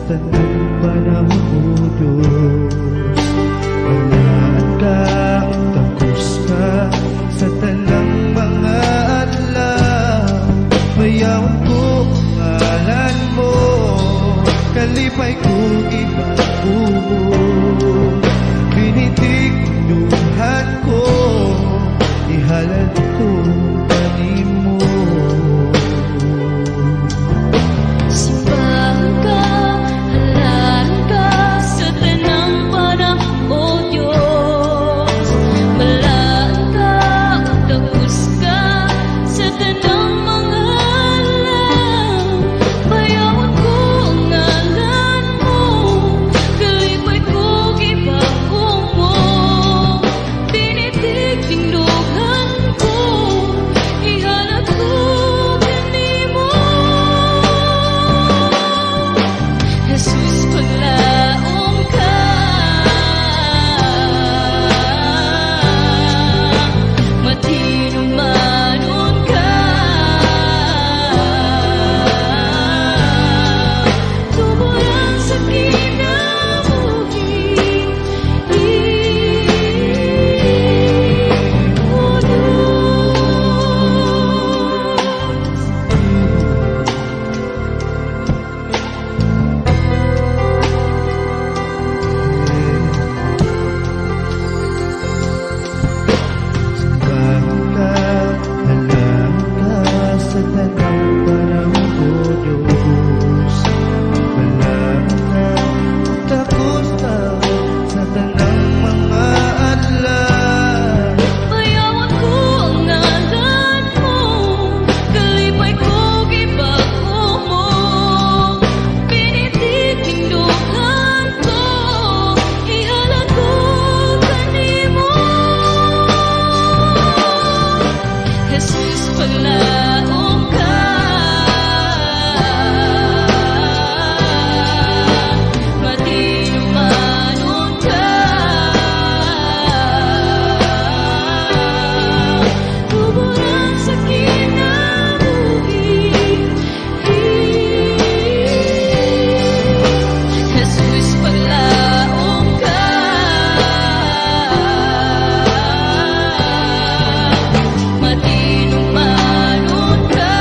tanang panahon o Diyos. Balaan ka, tapos ka sa tanang mga adlaw. Bayawan ko ang ngalan mo, kalipay ko ibago. Binitigduhan ko, ihalad ko kanimo. Simbahan ka, halalan ka sa tanang panahon o Diyos. Balaan ka, tapos ka sa tanang mga alam. Bayawan ko ang ngalan mo, kalipay ko ibago mo. Binitigduhan ko, ihalad ko kanimo. Jesus, paglaong ka, matinumanon ka, tuburan sa kinabuhi, o Diyos. Simbahan ka, halalan ka sa tanang panahon o Diyos. Balaan ka, tapos ka sa tanang mga adlaw. Bayawan ko ang ngalan mo, kalipay ko ibago mo. Binitigduhan ko, ihalad ko kanimo. Jesus, paglaong ka, matinumanon ka, tuburan sa kinabuhi. Jesus, paglaong ka, matinumanon ka,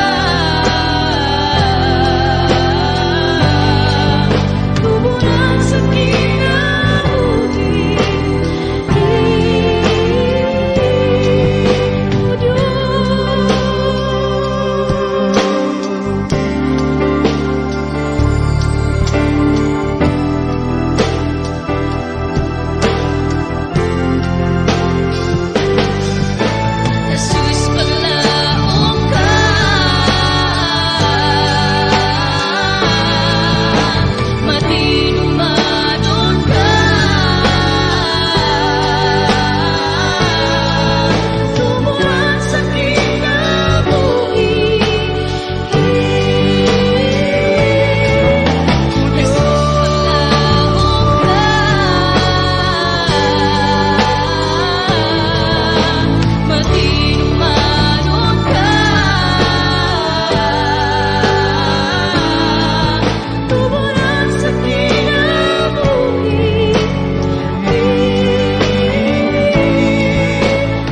tuburan sa kinabuhi, o Diyos. Jesus, paglaong ka, matinumanon ka, tuburan sa kinabuhi, Jesus, paglaong ka, matinumanon ka, tuburan sa kinabuhi,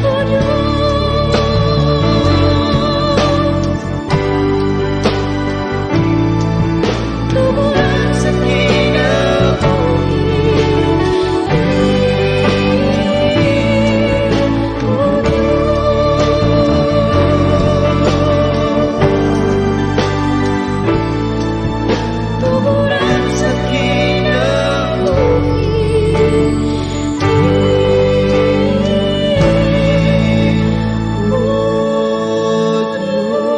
o Diyos. Tuburan sa kinabuhi, o Diyos. Tuburan sa kinabuhi, o Diyos.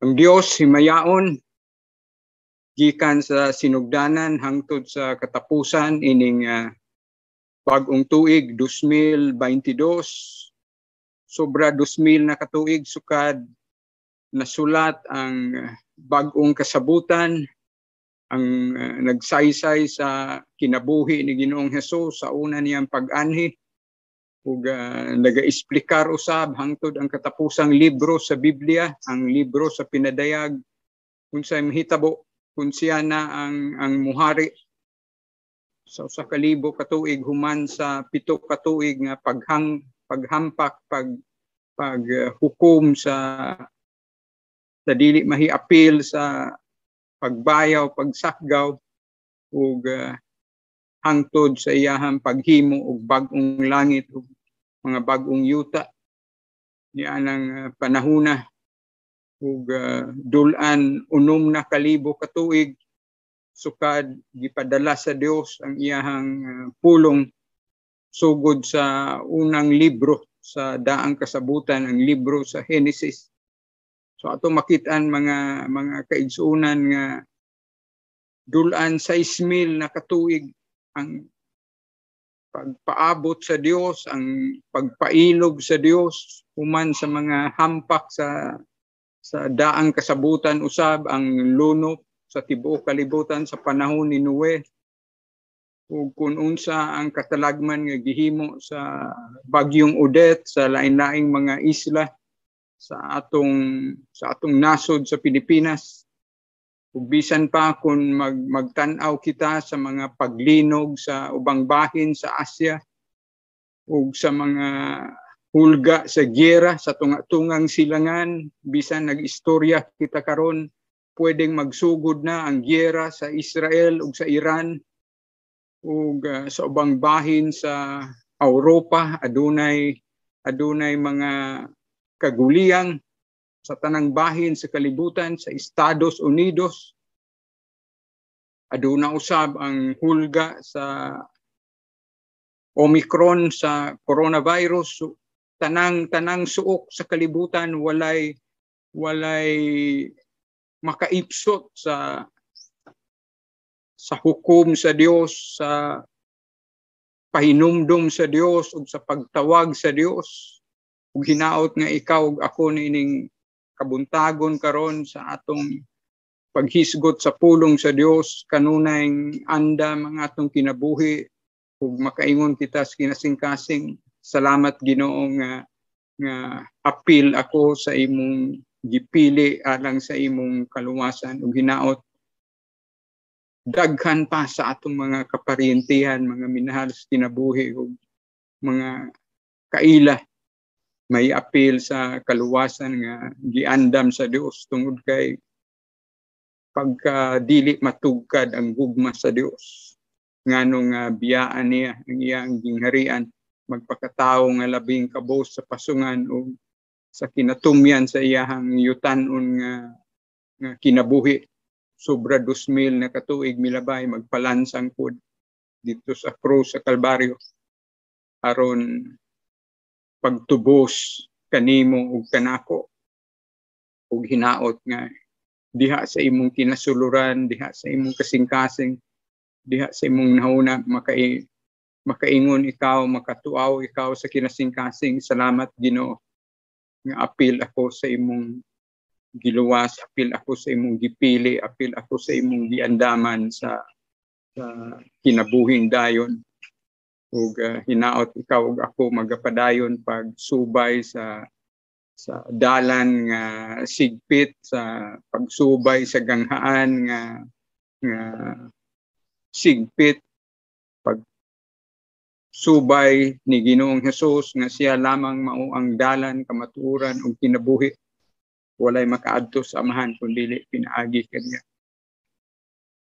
Ang Dios himayaon gikan sa sinugdanan hangtod sa katapusan ining bag-ong tuig 2022. Sobra 2,000 na katuig sukad nasulat ang bag-ong kasabutan nagsaysay sa kinabuhi ni Ginoong Hesus sa una niyang pag-anhi ug naga-explicar usab hangtod ang katapusang libro sa Biblia, ang libro sa pinadayag kung sa mahitabo kung siya na ang muhari sa usa ka libo ka tuig human sa 7 ka tuig nga paghampak paghukom sa dili mahiapil sa pagbayaw, pagsakgaw ug hangtod sa iyahang paghimo og bag-ong langit ug mga bag-ong yuta nianang panahuna ug dulan 6 na kalibo ka tuig sukad gipadala sa Dios ang iyahang pulong sugod sa unang libro sa daang kasabutan, ang libro sa Genesis. So ato makit-an mga kaigsuunan nga dulan 6,000 na katuig ang pagpaabot sa Dios, ang pagpailog sa Dios human sa mga hampak sa daang kasabutan usab ang lunop sa tibuok kalibutan sa panahon ni Noe ug kun unsa ang katalagman nga gihimo sa bagyong Odette sa lain-laing mga isla sa atong nasod sa Pilipinas ug bisan pa kun magtan-aw kita sa mga paglinog sa ubang bahin sa Asia ug sa mga hulga sa giyera sa tunga-tungang silangan bisan nag-istorya kita karon pwedeng magsugod na ang giyera sa Israel ug sa Iran ug sa ubang bahin sa Europa adunay mga kaguliyang sa tanang bahin sa kalibutan sa Estados Unidos aduna usab ang hulga sa Omicron sa coronavirus tanang suok sa kalibutan walay makaipsot sa hukom sa Dios sa pahinumdom sa Dios ug sa pagtawag sa Dios ug hinaot nga ikaw ug ako nining kabuntagon karon sa atong paghisgot sa pulong sa Dios kanunay andam ang atong kinabuhi ug makaingon kita sa kinasingkasing salamat Ginoo nga apil ako sa imong gipili alang sa imong kaluwasan ug hinaot daghan pa sa atong mga kaparyentihan mga minahal sa kinabuhi ug mga kaila may apil sa kaluwasan nga giandam sa Dios tungod kay pagka dili matugkad ang gugma sa Dios nganong biyaan niya ang iyang gingharian magpakatao nga labing kabos sa pasungan o sa kinatumyan sa iyahang yutan-on nga kinabuhi sobra 2,000 na katuig milabay magpalansang pod dito sa krus sa Kalbaryo aron pagtubos kanimo ug kanako ug hinaot nga diha sa imong kinasuluran diha sa imong kasing-kasing diha sa imong nahuna makaingon ikaw, makatuaw ikaw sa kinasing-kasing. Salamat Ginoo nga apil ako sa imong giluwas, apil ako sa imong gipili, apil ako sa imong giandaman sa kinabuhing dayon. Ug hinaot ikaw ug ako magapadayon pagsubay sa dalan nga sigpit, sa pagsubay sa ganghaan nga sigpit, subay ni Ginoong Hesus nga siya lamang mao ang dalan, kamatuoran ug kinabuhi. Walay makaadto sa amahan kun dili pinaagi kaniya.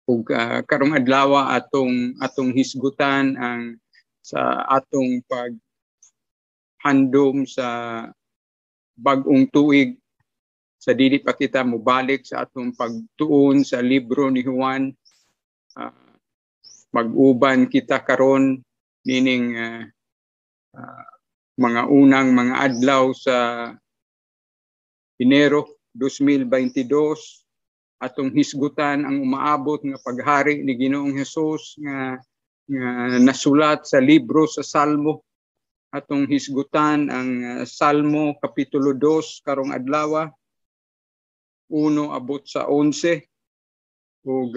Ug karong adlaw atong hisgutan ang sa atong paghandom sa bag-ong tuig sa dili pa kita mobalik sa atong pagtuon sa libro ni Juan. Mag-uban kita karon nining mga unang mga adlaw sa Enero 2022 atong hisgutan ang umaabot nga paghari ni Ginoong Hesus nga nasulat sa libro sa Salmo. Atong hisgutan ang Salmo kapitulo 2 karong adlaw 1 abot sa 11 ug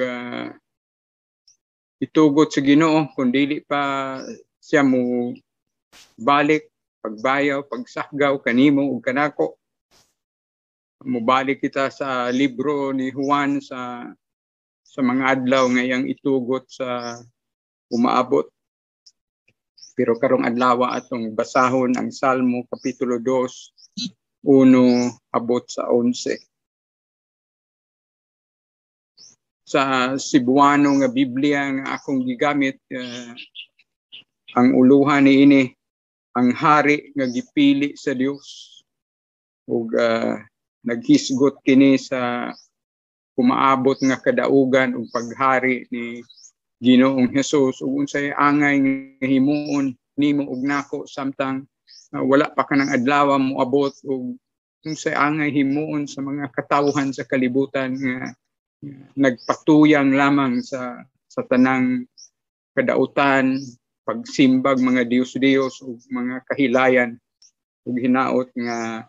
itugot sa Ginoo kun dili pa siya mo balik pagbayaw pagsakgaw kanimo ug kanako. Mubalik kita sa libro ni Juan sa mga adlaw ngayang itugot sa umaabot. Pero karong adlaw atong basahon ang Salmo kapitulo 2, 1 abot sa 11. Sa Cebuano nga Biblia nga akong gigamit, ang uluhan niini ang hari nga gipili sa Dios ug naghisgot kini sa kumaabot nga kadaugan ug paghari ni Ginoong Hesus ug unsay angay nga himuon nimo ug nako samtang wala pa kanang adlaw mo abot ug unsay angay himuon sa mga katawhan sa kalibutan nga nagpatuyang lamang sa tanang kadautan, pagsimbag mga Dios-Dios ug mga kahilayan ug hinaot nga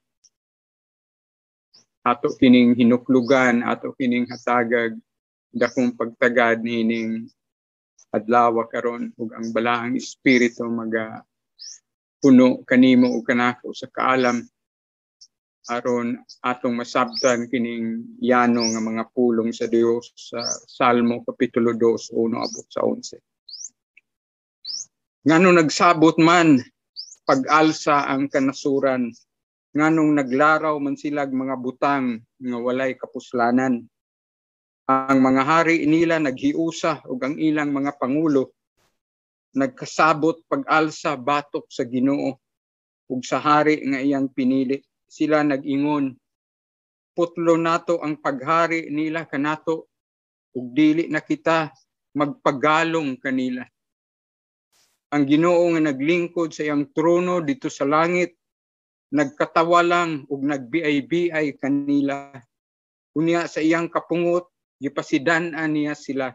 ato kining hinuklugan, ato kining hatagag dakong pagtagad nining adlaw karon ug ang balaang espiritu maga puno kanimo ug kanako sa kaalam aron atong masabtan kining yano nga mga pulong sa Dios sa Salmo kapitulo 2 1 abot sa 11. Nganong nagsabot man pag-alsa ang kanasuran, nganong naglaraw man silag mga butang nga walay kapuslanan. Ang mga hari nila naghiusa ug ang ilang mga pangulo nagkasabot pag-alsa batok sa Ginoo ug sa hari nga iyang pinili. Sila nag-ingon, putlo nato ang paghari nila kanato ug dili na kita magpagalong kanila. Ang Ginoo nga naglingkod sa iyang trono dito sa langit nagkatawa lang ug nagbiay-biay kanila. Unya sa iyang kapungot gipasidan-an niya sila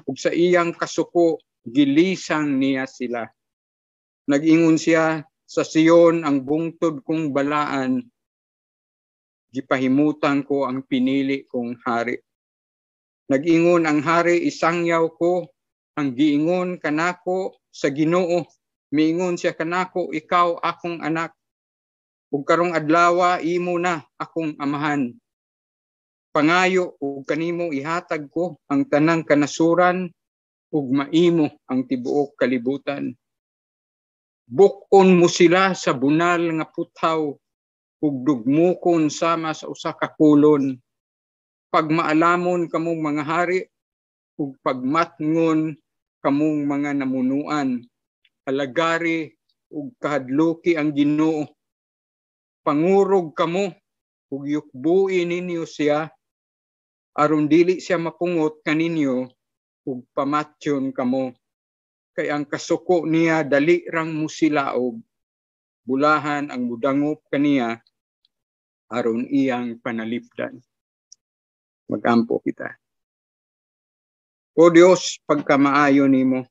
ug sa iyang kasuko gilisang niya sila. Nag-ingon siya, sa Sion ang bungtod kong balaan, gipahimutan ko ang pinili kong hari. Nag-ingon ang hari, isangyaw ko ang giingon kanako sa Ginoo. Miingon siya kanako, ikaw akong anak. Ug karong adlaw imo na akong amahan. Pangayo ug kanimo ihatag ko ang tanang kanasuran ug maimo ang tibuok kalibutan. Bukon mo sila sa bunal nga puthaw ug dugmukon sama sa usa ka kulon. Pagmaalamon kamong mga hari ug pagmatngon kamong mga namunuan. Alagari ug kahadluki ang Ginoo. Pangurog kamo ug yukbui ninyo siya aron dili siya mapungot kaninyo ug pamatyon kamo. Kay ang kasuko niya dali rang musilaog, bulahan ang mudangop kaniya aron iyang panalipdan. Magampo kita. O Dios, pagkamaayo nimo,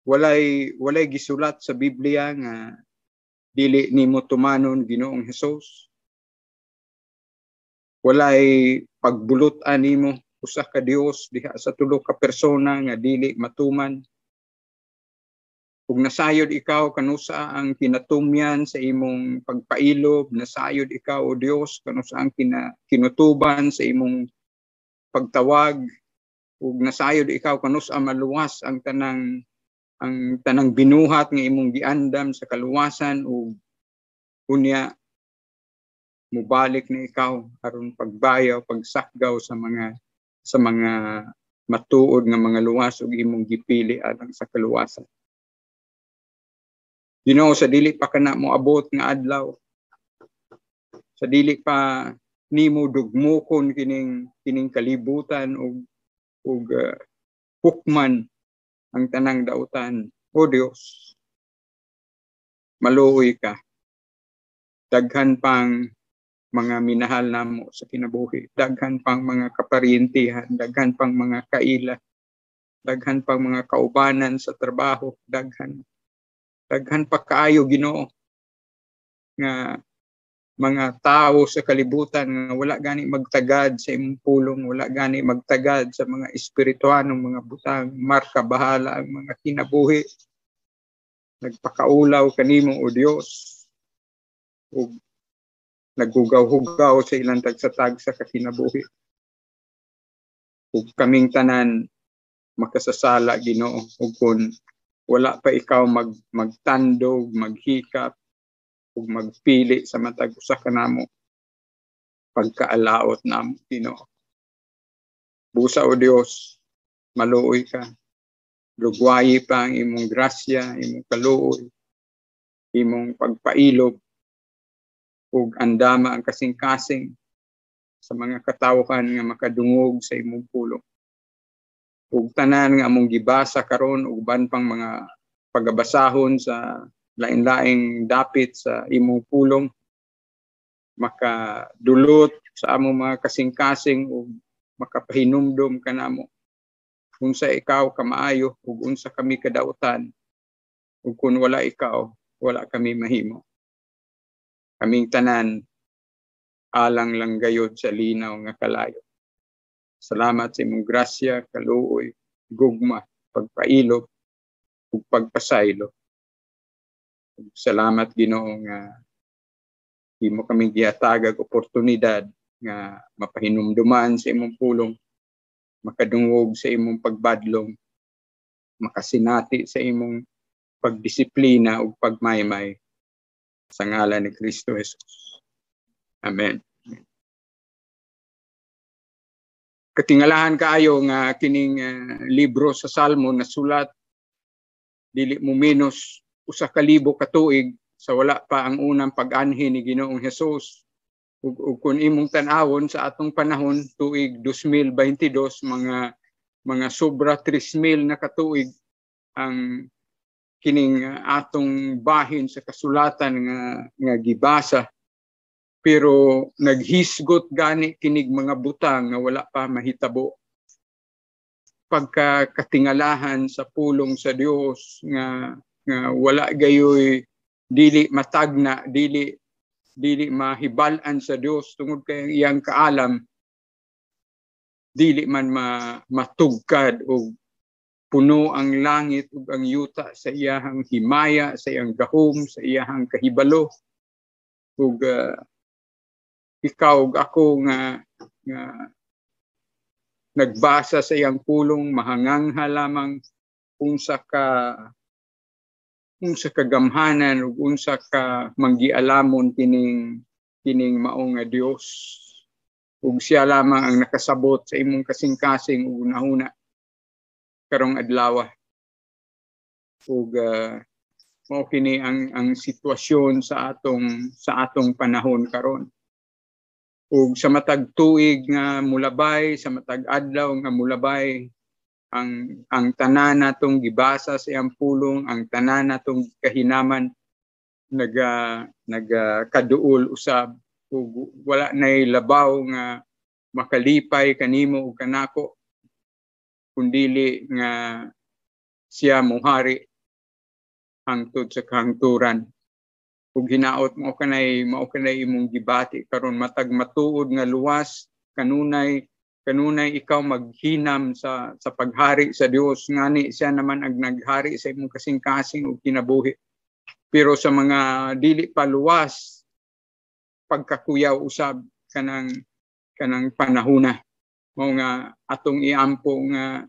walay gisulat sa Biblia nga dili nimo tumanon Ginoong Hesus. Walay pagbulut-an nimo usa ka Dios diha sa tulo ka persona nga dili matuman. Ug nasayod ikaw kanusa ang kinatumyan sa imong pagpailob, nasayod ikaw o Dios kanusa ang kinutuban sa imong pagtawag, ug nasayod ikaw kanusa maluwas ang tanang binuhat nga imong giandam sa kaluwasan ug unya mubalik na ikaw aron pagbayaw, pagsakgaw sa mga matuod nga mga luwas ug imong gipili alang sa kaluwasan. Ginoo, sa dili pa kana mo abot nga adlaw, sa dili pa nimo dugmukon kining kalibutan ug hukman ang tanang dautan. O Dios, maluoy ka. Daghan pang mga minahal namo sa kinabuhi, daghan pang mga kaparyentihan, daghan pang mga kaila, daghan pang mga kaubanan sa trabaho, daghan pa kaayo Ginoo nga mga tao sa kalibutan nga wala gani magtagad sa imong pulong, wala gani magtagad sa mga espirituanong mga butang, marka bahala ang mga kinabuhi. Nagpakaulaw kanimo o Dios, ug naghugaw-hugaw sa ilang tagsatag sa kakinabuhi. Ug kaming tanan makasasala Ginoo, ug kung wala pa ikaw magtandog, maghikap, ug magpili sa matag usa ka namo, pagkaalaot namo Ginoo. Busa o Dios, maluoy ka, lugwayi pa ang imong grasya, imong kaluoy, imong pagpailog, ug andama ang kasing-kasing sa mga katawhan nga makadungog sa imong pulong. Ug tanan nga among gibasa karon ug ban pang mga pagabasahon sa lain-laing dapit sa imong pulong, makadulot sa among mga kasing-kasing ug makapahinumdom kanamo unsa ikaw kamaayo ug unsa kami kadautan, ug kun wala ikaw wala kami mahimo. Kaming tanan alang lang gayod sa linaw nga kalayo. Salamat sa imong grasya, kaluoy, gugma, pagpailog ug pagpasaylo. Salamat Ginoo nga imo kami gihatagag oportunidad nga mapahinumduman sa imong pulong, makadungog sa imong pagbadlong, makasinati sa imong pagdisiplina ug pagmaymay sa ngalan ni Kristo Jesus. Amen. Katingalahan kaayo nga kining libro sa Salmo na sulat dili mo menos 1,000 ka tuig sa wala pa ang unang pag-anhi ni Ginoong Hesus. Ug kung imong tan-awon sa atong panahon tuig 2022 mga sobra 3,000 na katuig ang kining atong bahin sa kasulatan nga gibasa, pero naghisgot gani kinig mga butang nga wala pa mahitabo. Pagkatingalahan sa pulong sa Dios nga wala gayoy dili matagna, dili mahibal-an sa Dios tungod kay iyang kaalam, dili man matugkad og puno ang langit ug ang yuta sa iyahang himaya, sa iyang gahom, sa iyahang kahibalo. Ug ikaw ug ako nga nagbasa sa iyang pulong, mahangangha lamang unsa kagamhanan ug unsa ka manggialamon kining mao nga Dios. Ug siya lamang ang nakasabot sa imong kasing-kasing ug unahuna karong adlaw. Ug mao kini ang sitwasyon sa atong panahon karon. Ug sa matag tuig nga mulabay, sa matag adlaw nga mulabay, ang tanan natong gibasa sa iyang pulong, ang tanan natong kahinaman nagkaduol usab, ug wala nay labaw nga makalipay kanimo ug kanako kundili nga siya mohari hangtod sa kahangturan. Ug hinaot mao kanay imong gibati karon matag matuod nga luwas kanunay ikaw maghinam sa paghari sa Dios, ngani siya naman ang naghari sa imong kasing-kasing ug kinabuhi. Pero sa mga dili pa luwas, pagkakuyaw usab kanang panahuna, mao nga atong iampo nga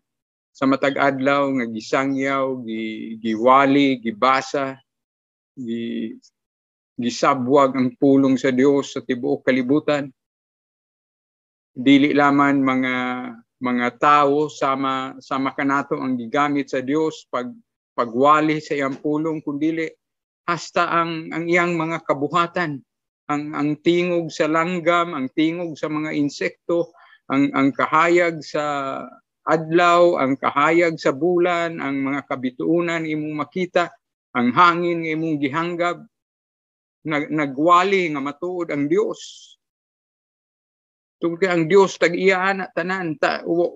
sa matag adlaw nga gisangyaw, giwali, gibasa, gisabwag ang pulong sa Dios sa tibuok kalibutan. Dili lamang mga tao sama kanato ang gigamit sa Dios pagwali sa iyang pulong, kundi hasta ang iyang mga kabuhatan, ang tingog sa langgam, ang tingog sa mga insekto, ang kahayag sa adlaw, ang kahayag sa bulan, ang mga kabituunan imong makita, ang hangin nga imong gihanggab, nagwali nga matuod ang Dios. Tungkol ang Dios tag-iyaan na tanan,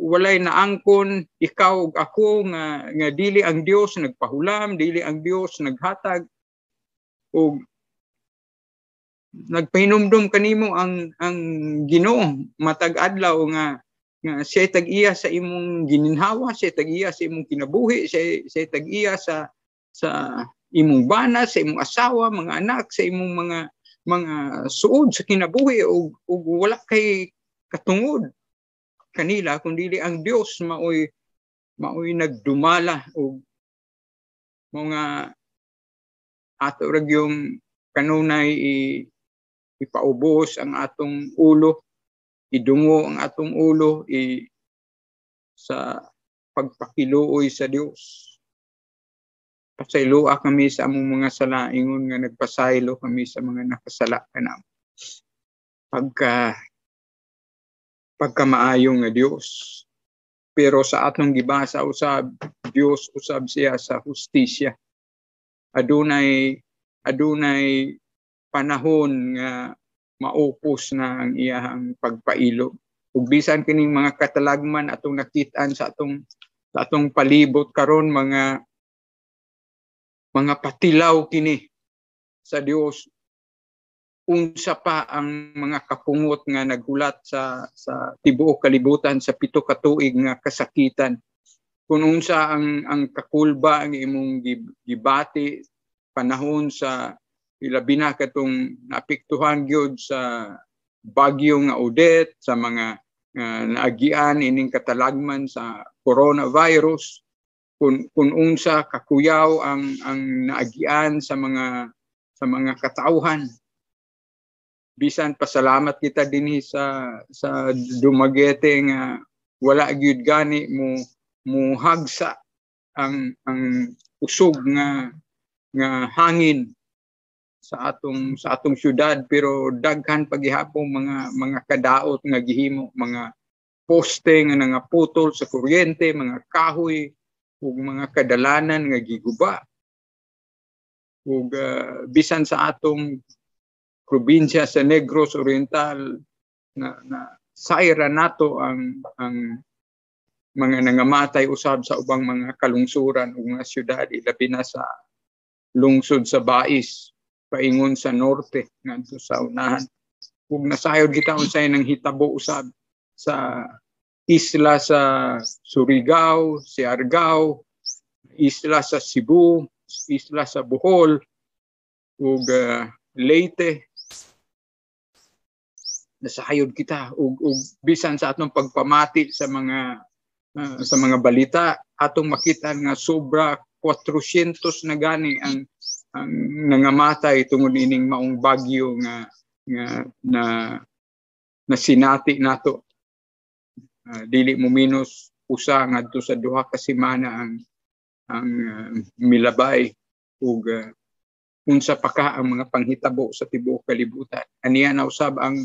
walay naangkon ikaw ug ako nga dili ang Dios nagpahulam, dili ang Dios naghatag og nagpahinumdum kanimo ang Ginoo matag adlaw nga siya tag-iya sa imong gininhawa, siya tag-iya sa imong kinabuhi, siya tag-iya sa imong bana, sa imong asawa, mga anak, sa imong mga suod sa kinabuhi ug wala kay katungod kanila kundi ang Dios maoy nagdumala og mga ato rag yung kanunay ipaubos ang atong ulo, idungo ang atong ulo sa pagpakiluoy sa Dios. Pasayloa kami sa among mga sala, ingon nga nagpasaylo kami sa mga nakasala kanamo. Pagka maayong nga Dios. Pero sa atong gibasa usab, Dios usab siya sa hustisya. Adunay panahon nga maupos na ang iyahang pagpailog. Ug bisan kining mga katalagman atong nakit-an sa atong palibot karon mga patilaw kini sa Dios. Unsa pa ang mga kapungot nga naghulat sa tibuok kalibutan sa 7 ka tuig nga kasakitan. Kung unsa ang kakulba ang imong gibati panahon sa ilabi na katong naapektuhan gyud sa bagyo nga Odette, sa mga naagian ining katalagman sa coronavirus, kung unsa kakuyaw ang naagian sa mga katawhan. Bisan pasalamat kita dinhi sa Dumaguete nga wala gyud gani mo hagsa ang usog nga hangin sa atong syudad, pero daghan pagihapon mga kadaot nga gihimo, mga poste nga nangaputol sa kuryente, mga kahoy ug mga kadalanan nga giguba. Ug bisan sa atong probinsya sa Negros Oriental na saira nato ang mga nangamatay usab sa ubang mga kalungsuran ug mga syudad, ilabi na sa lungsod sa Bais, paingon sa norte ngadto sa unahan. Ug nasayod kita unsay nang hitabo usab sa isla sa Surigao, Siargao, isla sa Cebu, isla sa Bohol ug Leyte. Nasayod kita ug bisan sa atong pagpamati sa mga balita atong makita nga sobra 400 na gani ang nangamatay tungod ining maong bagyo nga sinati nato. Dili mo minus usa ngadto sa 2 ka semana ang milabay ug unsa pa ka ang mga panghitabo sa tibuok kalibutan. Aniya na usab ang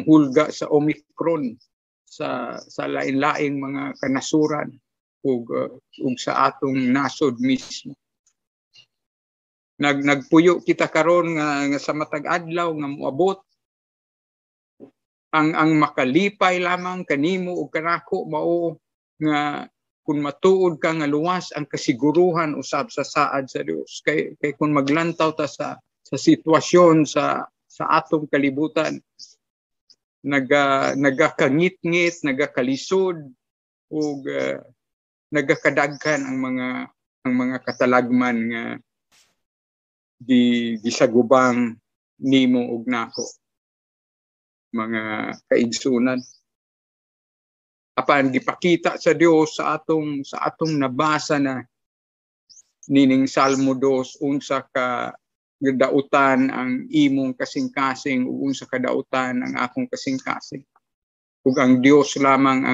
hulga sa Omicron sa lain-laing mga kanasuran ug sa atong nasod mismo. Nagpuyo kita karon nga sa matag adlaw nga moabot ang makalipay lamang kanimo ug kanako mao nga kung matuod ka nga luwas ang kasiguruhan usab sa saad sa Dios. Kay kung maglantaw ta sa sitwasyon sa atong kalibutan, nagakangit-ngit, nagakalisod ug nagakadaghan ang mga katalagman nga gisagubang nimo ug nako, mga kaigsunan. Apan gipakita sa Dios sa atong nabasa na nining Salmo 2 unsa ka dautan ang imong kasing-kasing ug unsa ka dautan ang akong kasing-kasing. Ug ang Dios lamang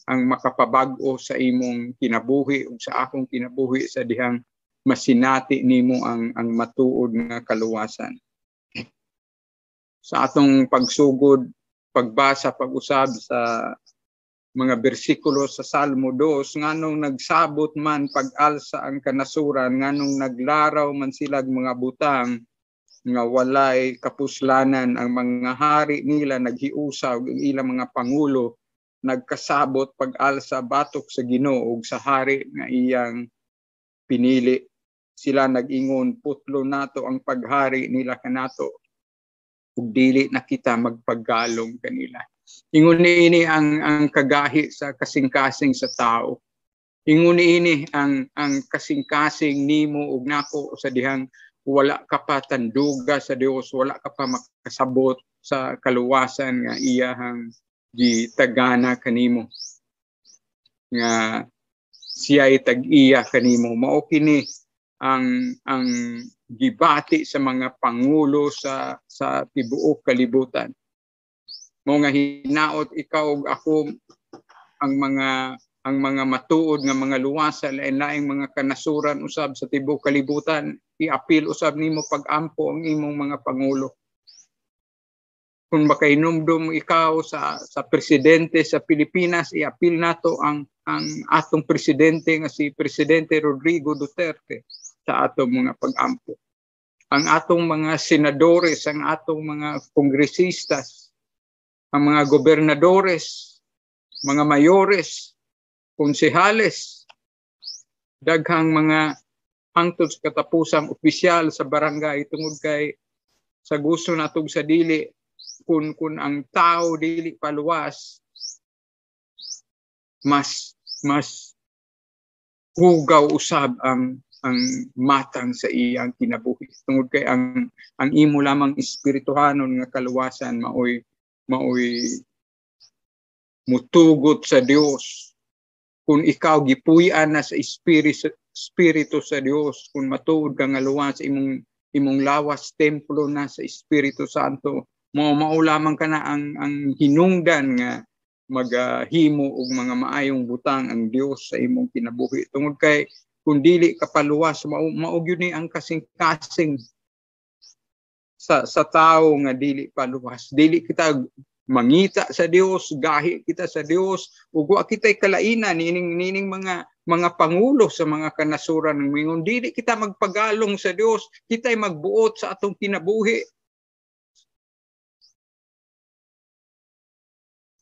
ang makapabag-o sa imong kinabuhi ug sa akong kinabuhi sa dihang masinati nimo ang matuod nga kaluwasan. Sa atong pagsugod, pagbasa, pag-usab sa mga bersikulo sa Salmo 2, nganong nagsabot man pag-alsa ang kanasuran, nganong naglaraw man silag mga butang, nga walay kapuslanan ang mga hari nila naghiusa ug ilang mga pangulo nagkasabot pag-alsa batok sa Ginoo ug sa hari nga iyang pinili. Sila nag-ingon, putlo nato ang paghari nila kanato. ug dili na kita magpaggalong kanila. Ingon ini ang kagahi sa kasing-kasing sa tao. Ingon ini ang kasing-kasing nimo ug nako sa dihang wala ka pa tanduga sa Dios, wala ka pa makasabot sa kaluwasan nga iyahang gitagana kanimo. Nga siya'y tag-iya kanimo. Mao kini ang gibati sa mga pangulo sa tibuok kalibutan. Mo nga hinaot ikaw ug ako ang mga matuod nga mga luwasan lain-laing mga kanasuran usab sa tibuok kalibutan, iapil usab nimo pag-ampo ang imong mga pangulo. Kung makainumdum ikaw sa presidente sa Pilipinas, iapil nato ang atong presidente nga si Presidente Rodrigo Duterte sa atong mga pag-ampo. Ang atong mga senadores, ang atong mga kongresistas, ang mga gobernadores, mga mayores, konsehales, daghang mga hangtod sa katapusang opisyal sa barangay tungod kay sa gusto natong sa dili kun ang tao dili paluwas, mas hugaw usab ang matang sa iyang kinabuhi tungod kay ang imo lamang espirituhanon nga kaluwasan maoy mutugot sa Dios. Kung ikaw gipuy-an na sa espiritu sa Dios, kung matuod ka nga luwas sa imong lawas templo na sa Espiritu Santo, mao lamang ka na ang hinungdan nga maghimo og mga maayong butang ang Dios sa imong kinabuhi. Tungod kay kung dili ka paluwas, mao gyud ni ang kasing-kasing sa tao nga dili paluwas. Dili kita mangita sa Dios, gahi kita sa Dios, ug wa kitay kalainan nining mga pangulo sa mga kanasuran ng mingon. Dili kita magpagalong sa Dios, kitay magbuot sa atong kinabuhi.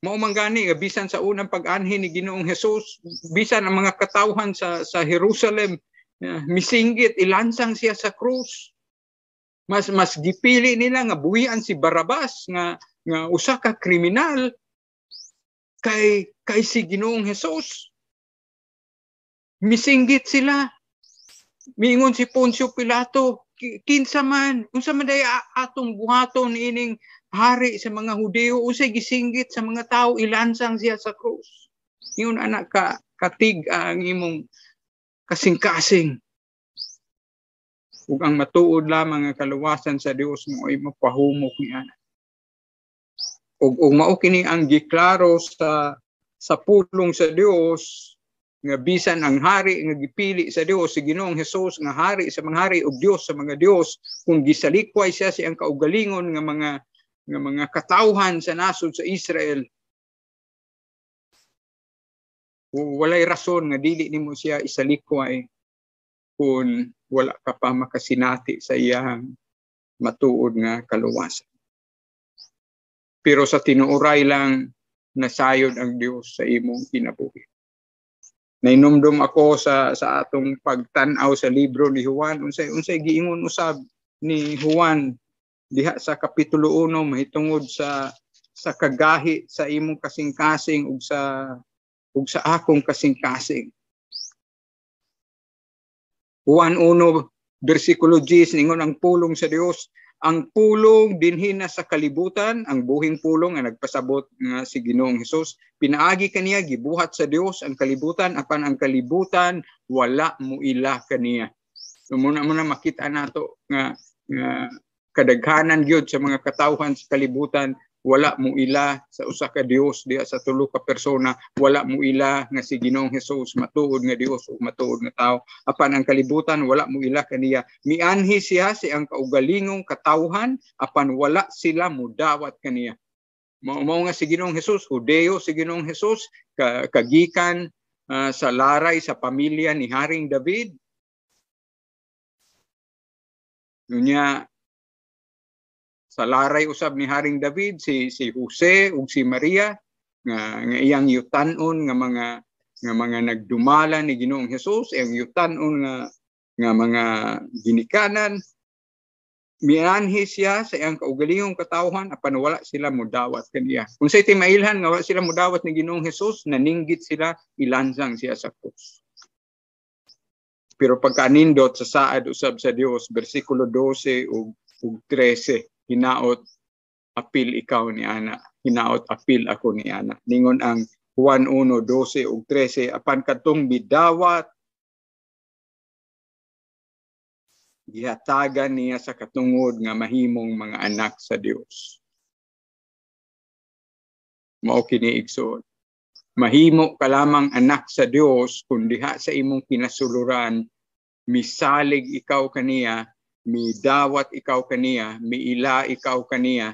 Mao man gani nga bisan sa unang pag-anhin ni Ginoong Hesus, bisan ang mga katawhan sa Jerusalem misinggit, ilansang siya sa krus. Mas gipili nila nga buhian si Barabas nga usa ka kriminal kay si Ginoong Hesus. Misinggit sila. Miingon si Poncio Pilato, kinsa man, unsa man day atong buhaton ining hari sa mga Hudeo, unsay gisinggit sa mga tao, ilansang siya sa krus. Yun anak katig ang imong kasing-kasing. Ug ang matuod lamang nga kaluwasan sa Dios mo ay mapahumok niya. Ug mao kini ang giklaro sa pulong sa Dios nga bisan ang hari nga gipili sa Dios si Ginoong Hesus nga hari sa mga hari ug Dios sa mga Dios, kung gisalikway siya siyang kaugalingon nga mga katawhan sa nasod sa Israel, walay rason nga dili nimo siya isalikway kung wala ka pa makasinati sa iyang matuod nga kaluwasan. Pero sa tinuoray lang nasayod ang Dios sa imong kinabuhi. Nainumdum ako sa atong pagtan-aw sa libro ni Juan, unsay giingon usab ni Juan diha sa kapitulo 1 mahitungod sa kagahi sa imong kasing-kasing ug sa akong kasing-kasing. Juan 1 bersikulo 10 ningon ang pulong sa Dios, ang pulong dinhi na sa kalibutan, ang buhing pulong nga nagpasabot nga si Ginoong Hesus, pinaagi kaniya gibuhat sa Dios ang kalibutan, apan ang kalibutan wala muila kaniya. So muna makita nato nga kadaghanan gyud sa mga katawhan sa kalibutan wala muila sa usa ka Dios diha sa tulo ka persona, wala muila nga si Ginoong Hesus matuod nga Dios o matuod nga tao. Apan ang kalibutan wala muila kaniya. Mianhi siya ang kaugalingong katawhan apan wala sila mudawat kaniya. Mao nga si Ginoong Hesus, Hudeo si Ginoong Hesus, kagikan sa laray sa pamilya ni Haring David. Nunya sa laray usab ni Haring David si Jose ug si Maria nga iyang yutan-on nga mga nagdumala ni Ginoong Hesus, iyang yutan-on nga mga ginikanan. mianhi siya sa iyang kaugalingong katawhan apan wala sila modawat kaniya. Kung sa iti mailhan nga wala sila modawat ni Ginoong Hesus, naninggit sila, ilansang siya sa krus. Pero pagkanindot sa saad usab sa Dios, bersikulo 12 ug 13, hinaot apil ikaw ni ana, hinaot apil ako ni ana. Ningon ang Juan 1:12 ug 13, apan katong bidawat gihatagan niya sa katungod nga mahimong mga anak sa Dios. Mao kini igsoon. Mahimo ka lamang anak sa Dios kung diha sa imong kinasuluran misalig ikaw kaniya, midawat ikaw kaniya, miila ikaw kaniya,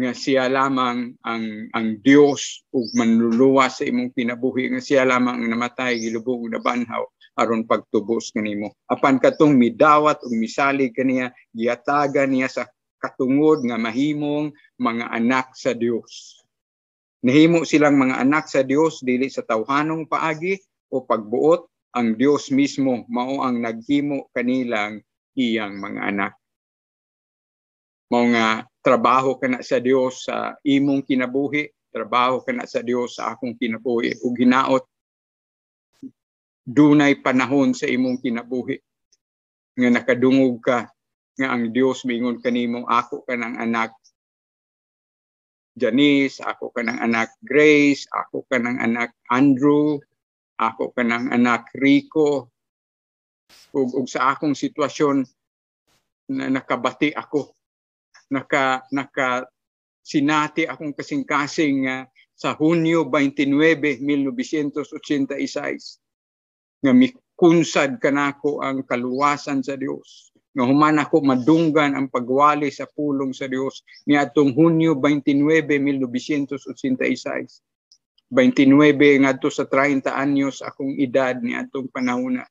nga siya lamang ang Dios ug manluluwa sa imong kinabuhi, nga siya lamang ang namatay gilubog na banhaw aron pagtubos kanimo. Apan katong midawat ug misalig kaniya, gihatagan niya sa katungod nga mahimong mga anak sa Dios. Nahimo silang mga anak sa Dios dili sa tawhanong paagi o pagbuot, ang Dios mismo mao ang naghimo kanilang iyang mga anak. Mao nga trabaho kana sa Dios sa imong kinabuhi, trabaho kana sa Dios sa akong kinabuhi, ug hinaot dunay panahon sa imong kinabuhi nga nakadungog ka nga ang Dios miingon kanimo, ako kanang anak Janice, ako kanang anak Grace, ako kanang anak Andrew, ako kanang anak Rico, ug sa akong sitwasyon na nakabati ako, sinati akong kasing-kasing sa Hunyo 29, 1986 nga mikunsad kanako ang kaluwasan sa Dios, nga human ako madunggan ang pagwali sa pulong sa Dios niadtong Hunyo 29, 1986. 29 ngadto sa 30 anyos akong edad niadtong panahon na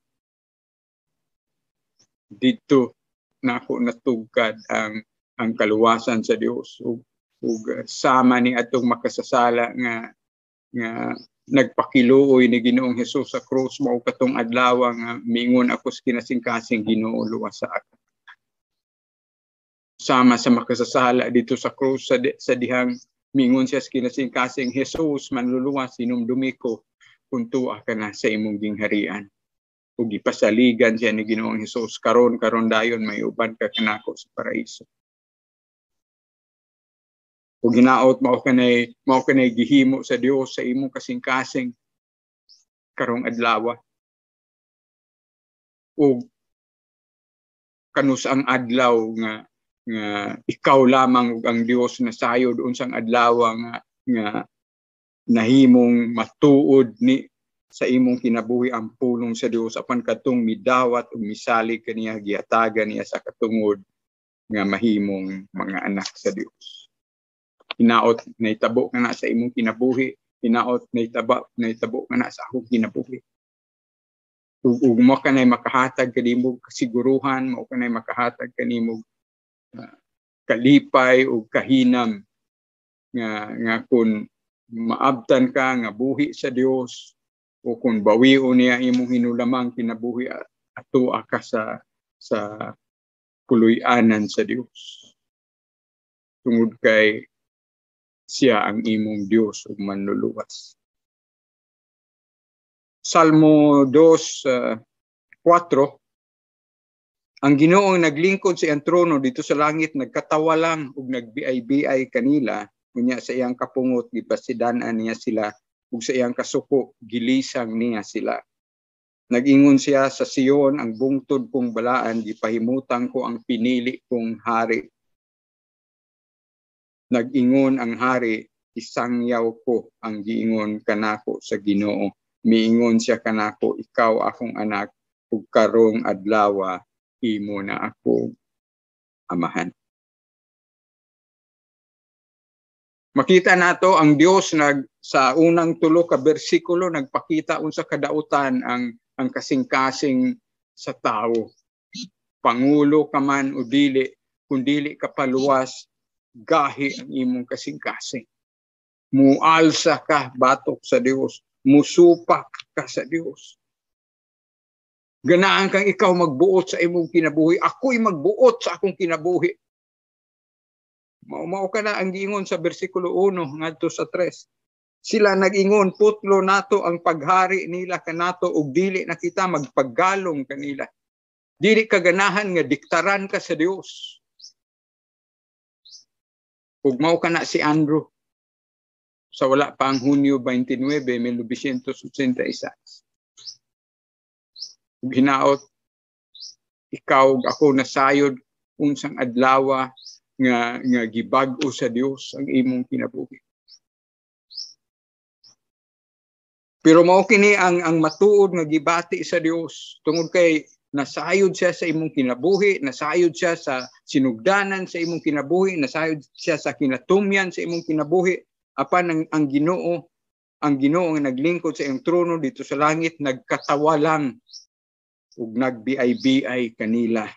dito na ako natugkad ang kaluwasan sa Dios ug sama ni atong makasasala nga nagpakiluoy ni Ginoong Hesus sa krus, mao katong adlaw nga miingon ako sa kinasing-kasing Ginoo luwas sa akin. Sama sa makasasala dito sa krus sa dihang miingon siya sa kinasing-kasing, Hesus, manluluwas sinumdumi ko kung tuwa ka na sa imong gingharian. Ug ipasaligan siya ni Ginoong Hesus, karon dayon may uban ka kanako sa paraiso. Ug ginaot mao kanay gihimo sa Dios sa imong kasing-kasing karong adlaw. Ug kanus ang adlaw nga ikaw lamang ug ang Dios na sayod unsang adlaw nga nahimong matuod ni sa imong kinabuhi ang pulong sa Dios apan katong midawat ug misalig kaniya, gihatagan niya sa katungod nga mahimong mga anak sa Dios. Hinaot nahitabo ka na sa imong kinabuhi, hinaot nahitabo ka na sa akong kinabuhi. Ug mo kanay makahatag kanimo kasiguruhan, mo kanay makahatag kanimo kalipay ug kahinam nga kun maabtan ka nga buhi sa Dios o kung bawion niya imong hinulamang kinabuhi ato ka sa puloy-anan sa Dios. Tungod kay siya ang imong Dios ug manluluwas. Salmo 2:4, ang Ginoo naglingkod sa iyang trono dito sa langit, nagkatawa lang ug nagbiay-biay kanila, unya sa iyang kapungot gipasidan-an niya sila ug sa iyang kasuko gilisang niya sila. Nag-ingon siya sa Sion, ang bungtod kong balaan gipahimutang ko ang pinili kong hari. Nag-ingon ang hari, isangyaw ko ang giingon kanako sa Ginoo. Miingon siya kanako, ikaw akong anak, ug karong adlaw imo na ako amahan. Makita nato ang Dios sa unang tulo ka bersikulo nagpakita unsa kadautan ang kasing-kasing sa tao. Pangulo ka man o dili, kung dili ka paluwas, gahi ang imong kasing-kasing. Mualsa ka batok sa Dios, musupak ka sa Dios. Ganaan kang ikaw magbuot sa imong kinabuhi. Ako'y magbuot sa akong kinabuhi. Mao ka na ang giingon sa bersikulo 1 ngadto sa 3. Sila nag-ingon, putlo nato ang paghari nila kanato ug dili na kita magpaggalong kanila. Dili ka ganahan nga diktaran ka sa Dios. Ug mao ka na si Andrew sa wala pa ang Hunyo 29, 1981. Ug hinaot, ikaw ug ako nasayod unsang adlaw nga gibag-o sa Dios ang imong kinabuhi. Pero mao kini ang matuod nga gibati sa Dios tungod kay nasayod siya sa imong kinabuhi, nasayod siya sa sinugdanan sa imong kinabuhi, nasayod siya sa kinatumyan sa imong kinabuhi. Apan ang Ginoo nga naglingkod sa iyong trono dito sa langit, nagkatawa lang ug nagbiay-biay kanila.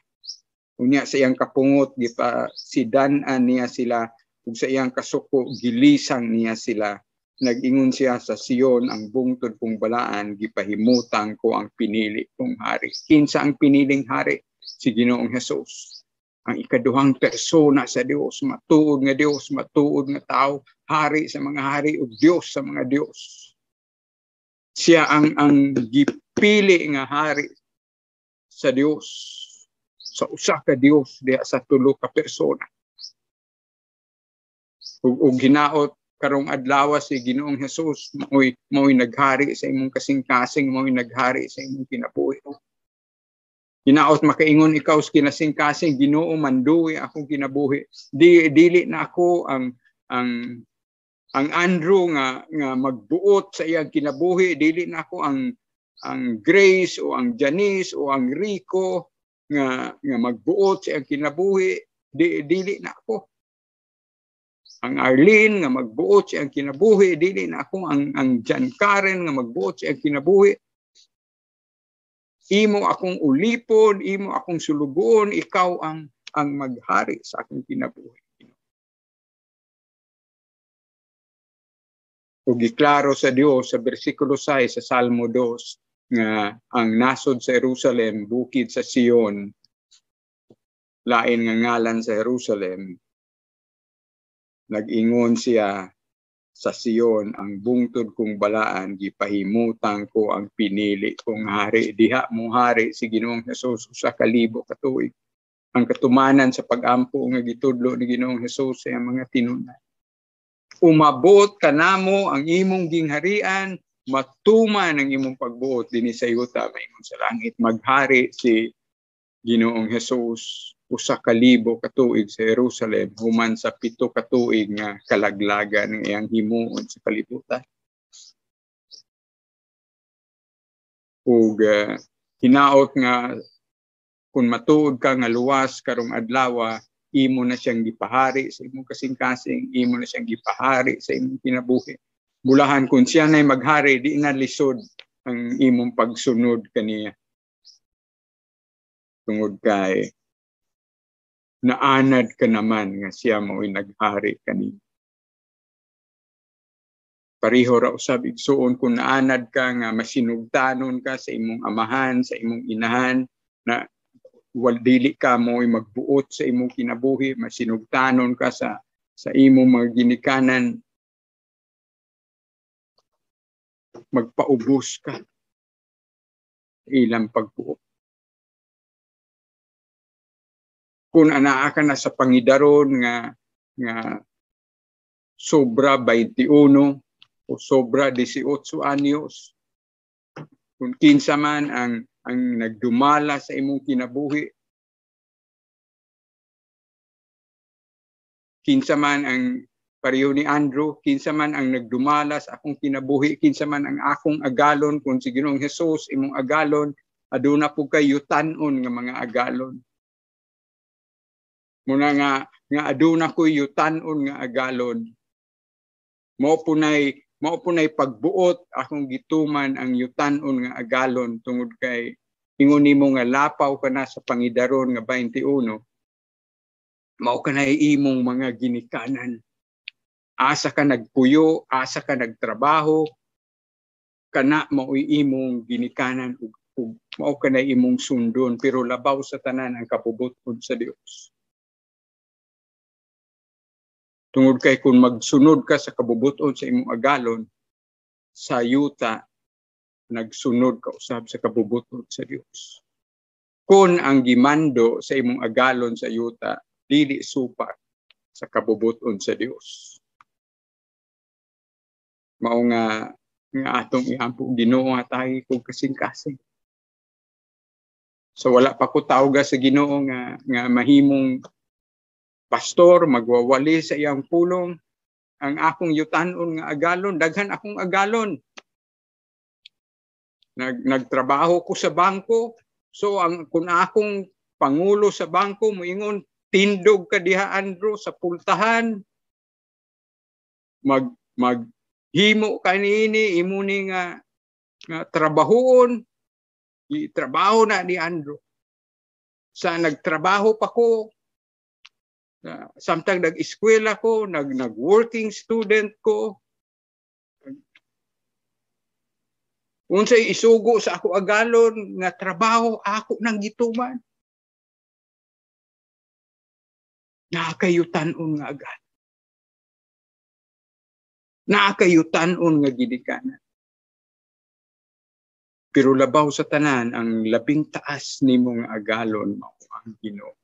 Unya sa iyang kapungot gipasidan-an niya sila ug sa iyang kasuko gilisang niya sila. Nag-ingon siya sa Sion, ang bungtod kong balaan gipahimutang ko ang pinili kong hari. Kinsa ang piniling hari? Si Ginoong Hesus. Ang ikaduhang persona sa Dios, matuod nga Dios, matuod nga tao, hari sa mga hari ug Dios sa mga Dios. Siya ang gipili nga hari sa Dios, sa usa ka Dios diha sa tulo ka persona. Ug hinaot karong adlaw si Ginoong Hesus mo'y naghari sa imong kasing-kasing, mo'y naghari sa imong kinabuhi. Hinaot makaingon ikaw sa kinasing-kasing, Ginoo manduwi akong kinabuhi. Dili na ako ang Andrew nga magbuot sa iyang kinabuhi, dili na ako ang Grace o ang Janice o ang Rico nga magbuot sa iyang kinabuhi, dili na ako. Ang Arlene nga magbuot sa iyang kinabuhi, dili na ako ang John Karen nga magbuot sa iyang kinabuhi. Imo akong ulipon, imo akong sulugon, ikaw ang maghari sa akong kinabuhi. Ug giklaro sa Dios sa bersikulo 6 sa Salmo 2 nga ang nasod sa Jerusalem, bukid sa Sion, lain nga ngalan sa Jerusalem. Nag-ingon siya sa Sion, ang bungtod kong balaan gipahimutang ko ang pinili kong hari. Diha mo hari si Ginoong Hesus usa ka libo ka tuig. Ang katumanan sa pag-ampo nga gitudlo ni Ginoong Hesus sa mga tinunay. Umabot kanamo ang imong gingharian, matuman ang imong pagbuot dinhi sa yuta maingon sa langit. Maghari si Ginoong Hesus usa ka libo ka tuig sa Jerusalem human sa 7 ka tuig nga kalaglagan ng iyang himuon sa kalibutan. Ug hinaot nga kung matuod ka nga luwas karong adlaw, imo na siyang gipahari sa imong kasing-kasing, imo na siyang gipahari sa imong kinabuhi. Bulahan kung siya na'y maghari, di na lisod ang imong pagsunod kaniya. Tungod kay naanad ka naman nga siya mo'y naghari kanina. Pareho ra usab igsuon kung naanad ka nga masinugtanon ka sa imong amahan, sa imong inahan, na dili ka mo'y magbuot sa imong kinabuhi, masinugtanon ka sa imong mga ginikanan, magpaubos ka ilang pagbuot. Kung anaa ka na sa pangidaron nga sobra 21 o sobra 18 anyos, kung kinsa man ang nagdumala sa imong kinabuhi, kinsa man ang pareho ni Andrew, kinsa man ang nagdumala sa akong kinabuhi, kinsa man ang akong agalon, kung si Ginoong Hesus imong agalon, aduna po kayo tanon nga mga agalon. Muna nga aduna ko yutanon nga agalon. Mao punay pagbuot akong gituman ang yutanon nga agalon tungod kay ingon nimo nga lapaw ka na sa pangidaron nga 21. Mao ka na imong mga ginikanan. Asa ka nagpuyo, asa ka nagtrabaho, kana mao'y imong ginikanan ug ug mao ka na imong sundon, pero labaw sa tanan ang kabubuton sa Dios. Tungod kay kung magsunod ka sa kabubuton sa imong agalon, sa yuta nagsunod ka usab sa kabubuton sa Dios. Kung ang gimando sa imong agalon sa yuta dili supat sa kabubuton sa Dios, mao nga atong iampo Ginoo nga tayo kung kasing-kasing. So wala pa ko tawga sa Ginoo nga mahimong pastor, magwawali sa iyang pulong. Ang akong yutanon nga agalon, daghan akong agalon. Nagtrabaho ko sa bangko. So kung akong pangulo sa bangko, moingon, tindog ka diha Andrew sa pultahan. Maghimo ka niini, imo ni nga trabahoon. Trabaho na ni Andrew. Sa nagtrabaho pa ko, samtang nag-eskwela ko, nag-working student ko. Unsay isugo sa ako agalon nga trabaho ako nang gituman. Nakakayutanon nga agad. Nakakayutanon nga gidikanan. Pero labaw sa tanan, ang labing taas nimong agalon mao ang Ginoo.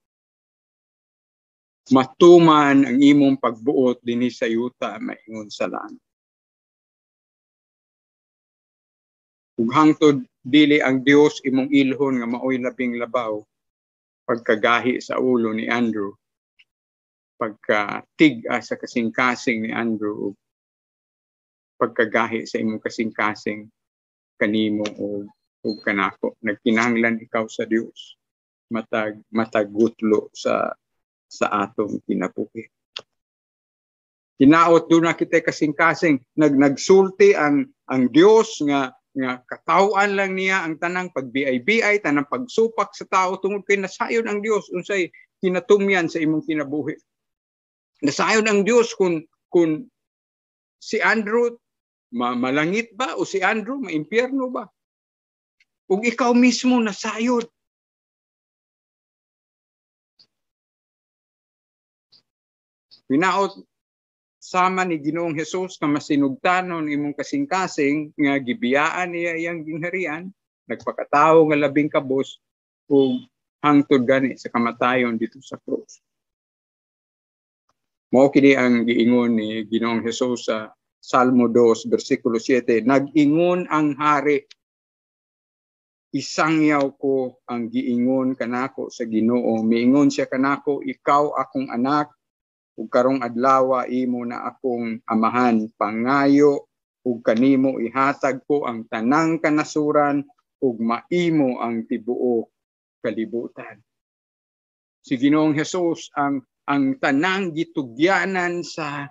Matuman ang imong pagbuot dinhi sa yuta maingon sa langit. Ug hangtod dili ang Dios imong ilhon nga maoy labing labaw, pagkagahi sa ulo ni Andrew, pagkatig-a sa kasing-kasing ni Andrew, pagkagahi sa imong kasing-kasing kanimo o kanako. Nagkinahanglan ikaw sa Dios, matagutlo sa atong kinabuhi. Hinaot doon na kita kasing-kasing, nagsulti ang Dios nga katawan lang niya ang tanang pagbiay-biay, tanang pagsupak sa tao tungod kay nasayon ang Dios unsay kinatumyan sa imong kinabuhi. Nasayon ang Dios kung si Andrew malangit ba o si Andrew maimpyerno ba? Ug ikaw mismo nasayon. Hinaot sama ni Ginoong Hesus nga masinugtanon imong kasing-kasing nga gibiyaan niya iyang gingharian, nagpakatao nga labing kabos ug hangtod gani sa kamatayon dito sa krus. Mao kini ang giingon ni Ginoong Hesus sa Salmo 2 bersikulo 7, nag-ingon ang hari, isangyaw ko ang giingon kanako sa Ginoo, miingon siya kanako, ikaw akong anak, ug karong adlaw imo na akong amahan, pangayo ug kanimo ihatag ko ang tanang kanasuran ug maimo ang tibuok kalibutan. Si Ginoong Hesus ang tanang gitugyanan sa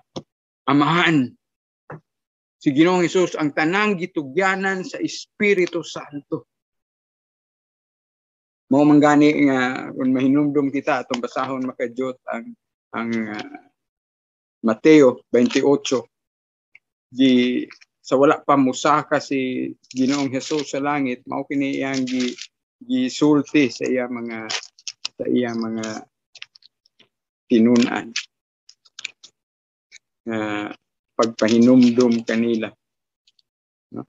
amahan. Si Ginoong Hesus ang tanang gitugyanan sa Espiritu Santo. Mao manggani nga kung mahinumdum kita atong basahon makadiyot ang Mateo 28 sa wala pa musaka si Ginoong Hesus sa langit, mao kini iyang gisulti sa iya mga tinunan pagpahinumdum kanila. No?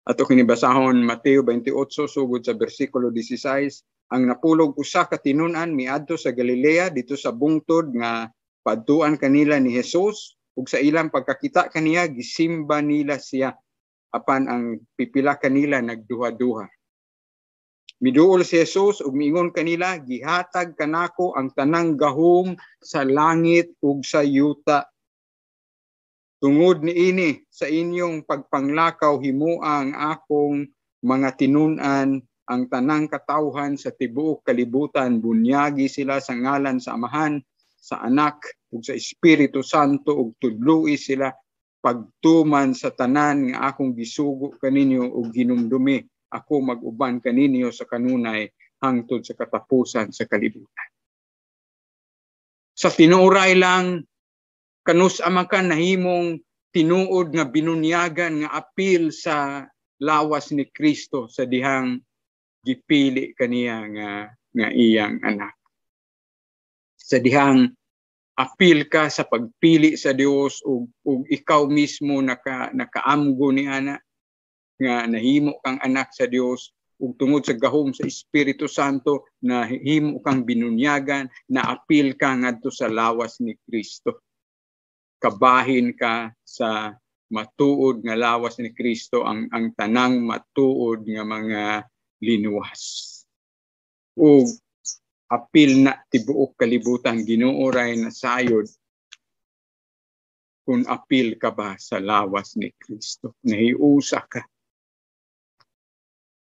Ato kini basahon Mateo 28 sugod sa bersikulo 16, ang napulog usa ka tinunan miadto sa Galilea dito sa bungtod nga padtuan kanila ni Hesus, ug sa ilang pagkakita kaniya gisimba nila siya apan ang pipila kanila nagduha-duha. Miduol si Hesus ug miingon kanila, gihatag kanako ang tanang gahom sa langit ug sa yuta. Tungod niini sa inyong pagpanglakaw himua ang akong mga tinunan, ang tanang katawhan sa tibuok kalibutan, bunyagi sila sa ngalan sa Amahan, sa Anak ug sa Espiritu Santo, ug tudloi sila pagtuman sa tanan nga akong gisugo kaninyo ug hinumdumi ako mag-uban kaninyo sa kanunay hangtod sa katapusan sa kalibutan. Sa tinuray lang kanus amakan nahimong tinuod nga binunyagan nga apil sa lawas ni Kristo sa dihang gipili kaniya nga iyang anak. Sa dihang apil ka sa pagpili sa Dios ug ikaw mismo nakaamgo ni ana nga nahimo kang anak sa Dios ug tungod sa gahom sa Espiritu Santo nahimo kang binunyagan, na apil ka ngadto sa lawas ni Kristo. Kabahin ka sa matuod nga lawas ni Kristo, ang tanang matuod nga mga linuwas. Ug apil na tibuok kalibutan Ginoo ray nasayod kung apil ka ba sa lawas ni Kristo. Nahiusa ka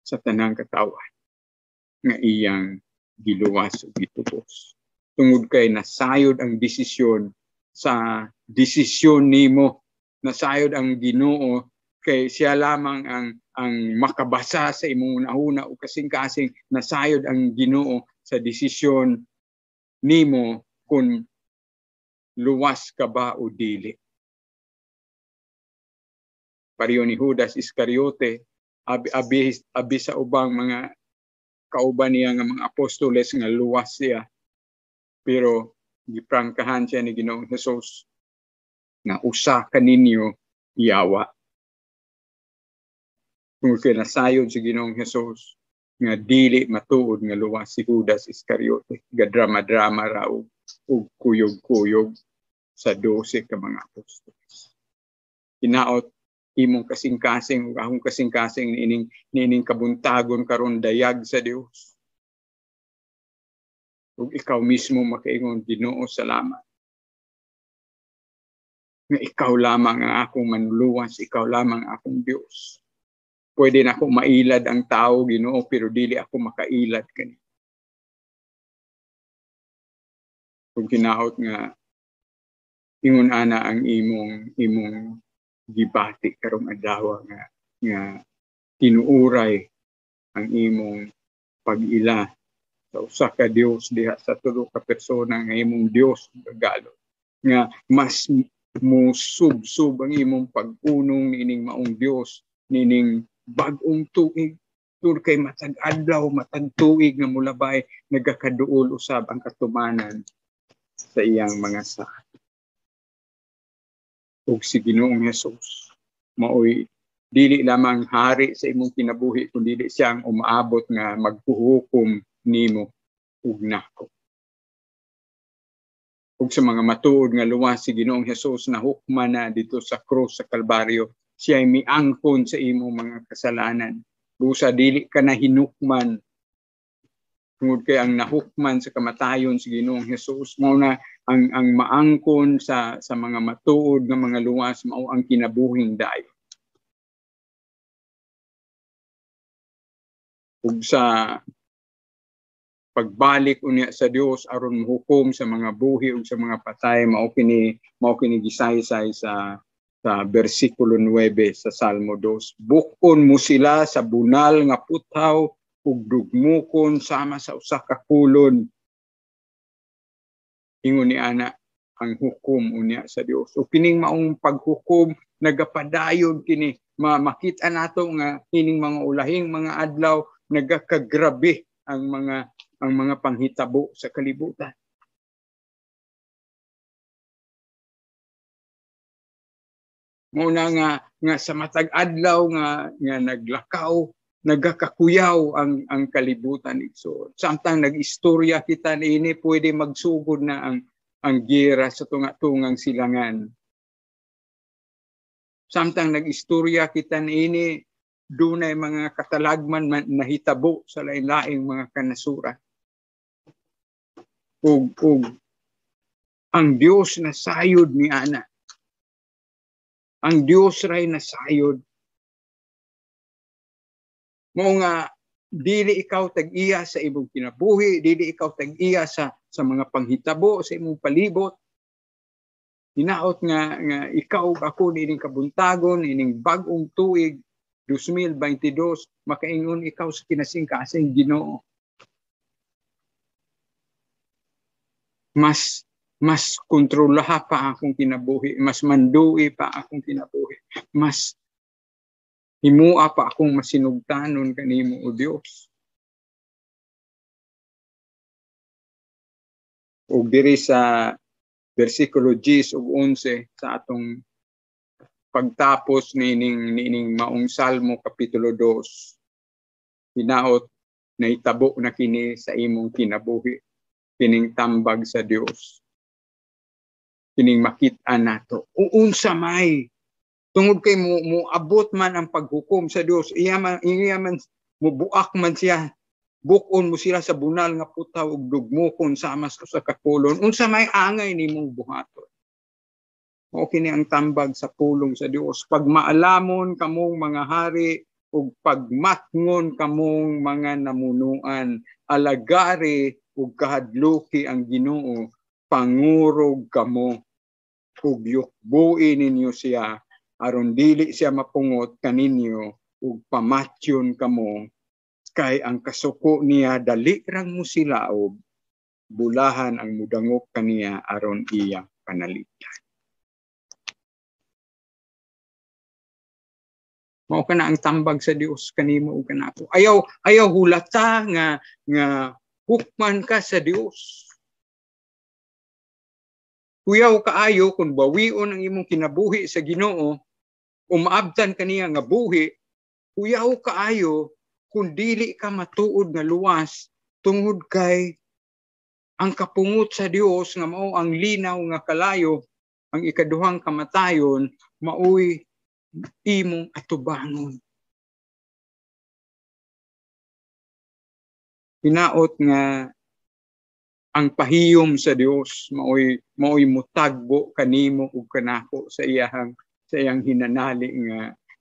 sa tanang katawan nga iyang giluwas ug gitubos. Tungod kay nasayod ang desisyon sa desisyon nimo, nasayod ang Ginoo kay siya lamang ang makabasa sa imong unahuna o kasing-kasing. Nasayod ang Ginoo sa desisyon nimo kung luwas ka ba o dili. Pareho ni Judas Iscariote, abi sa ubang mga kauban niya nga mga apostoles nga luwas siya, pero giprangkahan siya ni Ginoong Hesus nga usa kaninyo yawa. Kung kinasayod si Ginoong Hesus nga dili matuod nga luwas si Judas Iscariote, gadrama-drama raw ug kuyog-kuyog sa 12 ka mga apostoles. Hinaot imong kasing-kasing ug akong kasing-kasing nining kabuntagon karon dayag sa Dios. Ug ikaw mismo makaingon, Ginoo, salamat nga ikaw lamang ang akong manluwas, ikaw lamang ang akong Dios. Pwede na ako mailad ang tao, Ginoo, pero dili ako makailad kani. Kung kinaot nga ingon ana ang imong gibati karong adlaw nga tinuuray ang imong pag-ila sa usa ka Dios diha sa tulo ka persona nga imong Dios gagalo, nga mas musub-sub ang imong pag-unong nining maong Dios, nining bag-ong tuig, tur kay matag adlaw, matag tuig nga mulabay, nagakaduol usab ang katumanan sa iyang mga saad. Ug si Ginoong Hesus maoy dili lamang hari sa imong kinabuhi, kundi siya ang umaabot nga maghuhukom nimo ug nako. Ug sa mga matuod nga luwas si Ginoong Hesus na hukman na dito sa krus sa Kalbaryo, siya ay miangkon sa imong mga kasalanan. Busa dili ka na hinukman. Tungod kay ang nahukman sa kamatayon si Ginoong Hesus, mao na ang maangkon sa mga matuod nga mga luwas, mao ang kinabuhing dayon. Ug sa pagbalik unya sa Dios aron muhukom sa mga buhi ug sa mga patay, mao kini gisaysay sa bersikulo 9 sa Salmo 2. Bukon mo sila sa bunal nga puthaw ug dugmukon sama sa usa ka kulon. Ingon ni ana ang hukom unya sa Dios. O kining maong paghukom nagapadayon kini, makita nato nga kining mga ulahing mga adlaw nagakagrabe ang mga panghitabo sa kalibutan. Muna nga sa matag adlaw nga naglakaw, nagakakuyaw ang kalibutan ito. Samtang nag-istorya kita niini, pwede magsugod na ang gera sa tunga-tungang silangan. Samtang nag-istorya kita niini, dunay mga katalagman nahitabo sa lain-laing mga kanasuran. Ug ang Dios na sayod ni ana. Ang Dios ray na sayod. Mao nga dili ikaw tag-iya sa imong kinabuhi, dili ikaw tag-iya sa mga panghitabo sa imong palibot. Hinaot nga ikaw ako nining kabuntagon, nining bag-ong tuig 2022, makaingon ikaw sa kinasing-kasing Ginoo. Mas Mas kontrolaha pa akong kinabuhi, mas mandui pa akong kinabuhi, mas himua pa akong masinugtanon kanimo o Dios. O diri sa versikulo 10 ug 11 sa atong pagtapos nining maong Salmo kapitulo 2, hinaot na itabo na kini sa imong kinabuhi, kining tambag sa Dios, kining makit-an nato. Unsa may tungod kay mo abot man ang paghukom sa Dios, iya man mubuak man siya, bukon mo sila sa bunal nga putaw ug dugmokon sama sa kakulon. Unsa may angay nimong buhaton? O kini ang tambag sa pulong sa Dios. Pag maalamon kamong mga hari ug pagmatngon kamong mga namunuan, alagari ug kahadluki ang Ginoo, pangurog kamo ug yukbui ninyo siya aron dili siya mapungot kaninyo ug pamatyon kamo, kay ang kasuko niya dali rang musilaob, bulahan ang mudangop kaniya aron iya panalitan. Mao kana ang tambag sa Dios kanimo ug kanako. Ayaw hulata nga hukman ka sa Dios. Kuyaw kaayo kung bawion ang imong kinabuhi sa Ginoo, umaabtan kaniya nga buhi, kuyaw kaayo kung dili ka matuod nga luwas tungod kay ang kapungot sa Dios nga mao ang linaw nga kalayo, ang ikaduhang kamatayon, maoy imong atubangon. Hinaot nga ang pahiyom sa Dios maoy mutagbo kanimo ug kanako sa iyang hinanali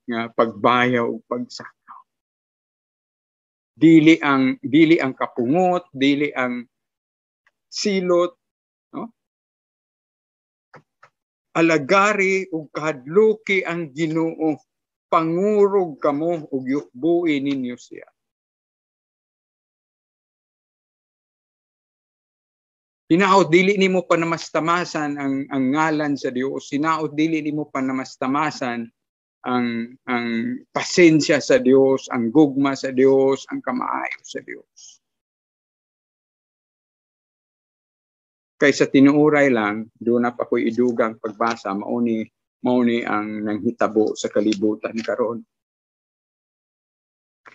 nga pagbayaw ug pagsakaw. Dili ang kapungot, dili ang silot, no? Alagari ug kahadluki ang Ginoo, pangurog kamo ug yukbui ninyo siya. Hinaot dili nimo panamastamasan ang ngalan sa Dios. Hinaot dili nimo panamastamasan ang pasensya sa Dios, ang gugma sa Dios, ang kamaayo sa Dios. Kaysa tinuuray lang, doon na pa ko'y idugang pagbasa, mauni ang nanghitabo sa kalibutan karon.